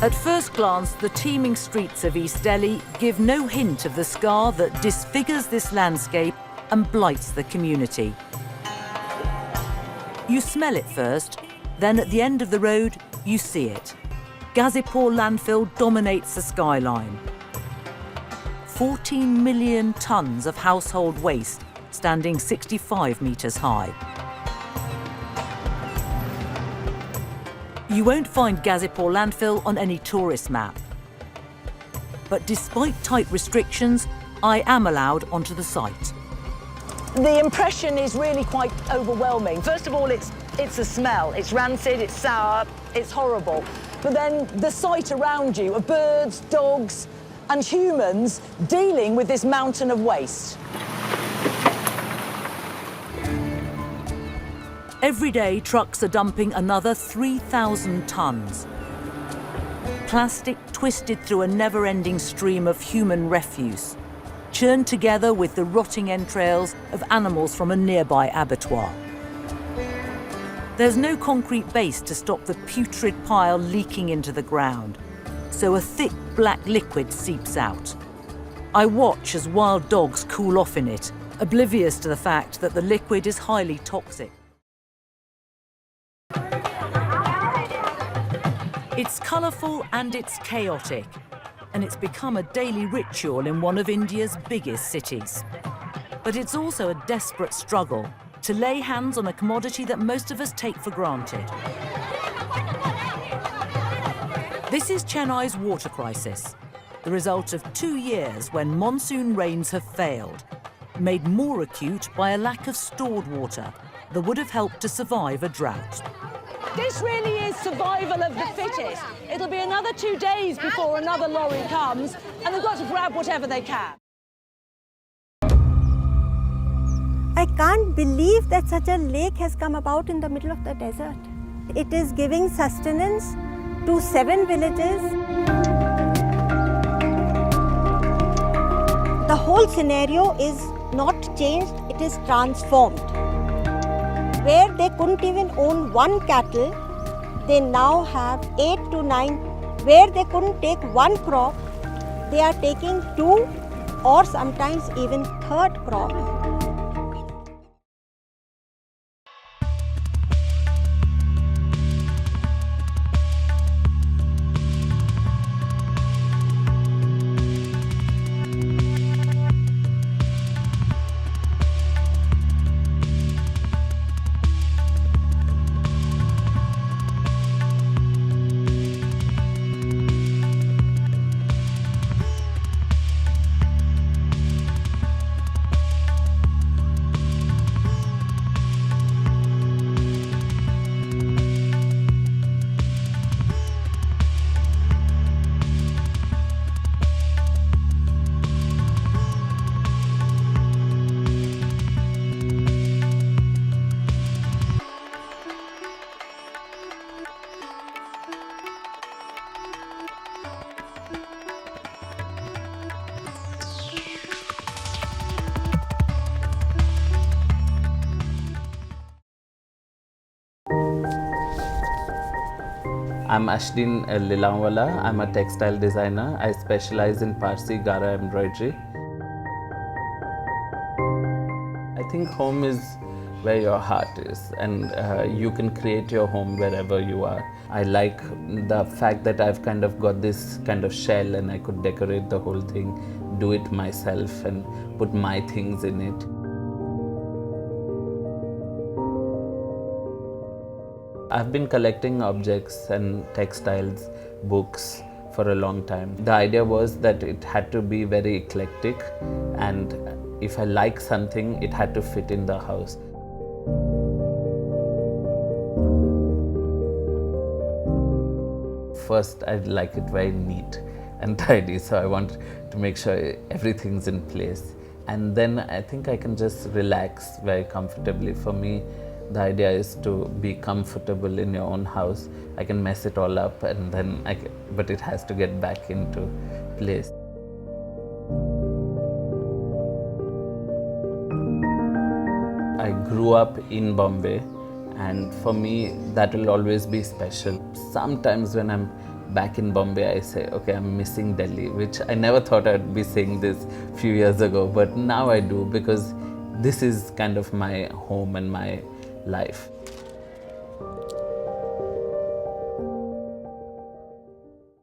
At first glance, the teeming streets of East Delhi give no hint of the scar that disfigures this landscape and blights the community. You smell it first, then at the end of the road, you see it. Ghazipur landfill dominates the skyline. 14 million tonnes of household waste, standing 65 metres high. You won't find Ghazipur landfill on any tourist map. But despite tight restrictions, I am allowed onto the site. The impression is really quite overwhelming. First of all, it's a smell. It's rancid, it's sour, it's horrible. But then the sight around you of birds, dogs, and humans dealing with this mountain of waste. Every day, trucks are dumping another 3,000 tonnes. Plastic twisted through a never-ending stream of human refuse, churned together with the rotting entrails of animals from a nearby abattoir. There's no concrete base to stop the putrid pile leaking into the ground, so a thick black liquid seeps out. I watch as wild dogs cool off in it, oblivious to the fact that the liquid is highly toxic. It's colourful and it's chaotic, and it's become a daily ritual in one of India's biggest cities. But it's also a desperate struggle to lay hands on a commodity that most of us take for granted. This is Chennai's water crisis, the result of 2 years when monsoon rains have failed, made more acute by a lack of stored water that would have helped to survive a drought. This really is survival of the fittest. It'll be another 2 days before another lorry comes, and they've got to grab whatever they can. I can't believe that such a lake has come about in the middle of the desert. It is giving sustenance to 7 villages. The whole scenario is not changed, it is transformed. Where they couldn't even own 1 cattle, they now have 8 to 9. Where they couldn't take 1 crop, they are taking 2 or sometimes even 3rd crop. I'm Ashdin Lilamwala. I'm a textile designer. I specialize in Parsi Gara embroidery. I think home is where your heart is, and you can create your home wherever you are. I like the fact that I've kind of got this kind of shell and I could decorate the whole thing, do it myself and put my things in it. I've been collecting objects and textiles, books for a long time. The idea was that it had to be very eclectic, and if I like something, it had to fit in the house. First, I'd like it very neat and tidy, so I want to make sure everything's in place. And then I think I can just relax very comfortably. For me, the idea is to be comfortable in your own house. I can mess it all up, and then but it has to get back into place. I grew up in Bombay, and for me that will always be special. Sometimes when I'm back in Bombay, I say, okay, I'm missing Delhi, which I never thought I'd be saying this a few years ago, but now I do, because this is kind of my home and my life.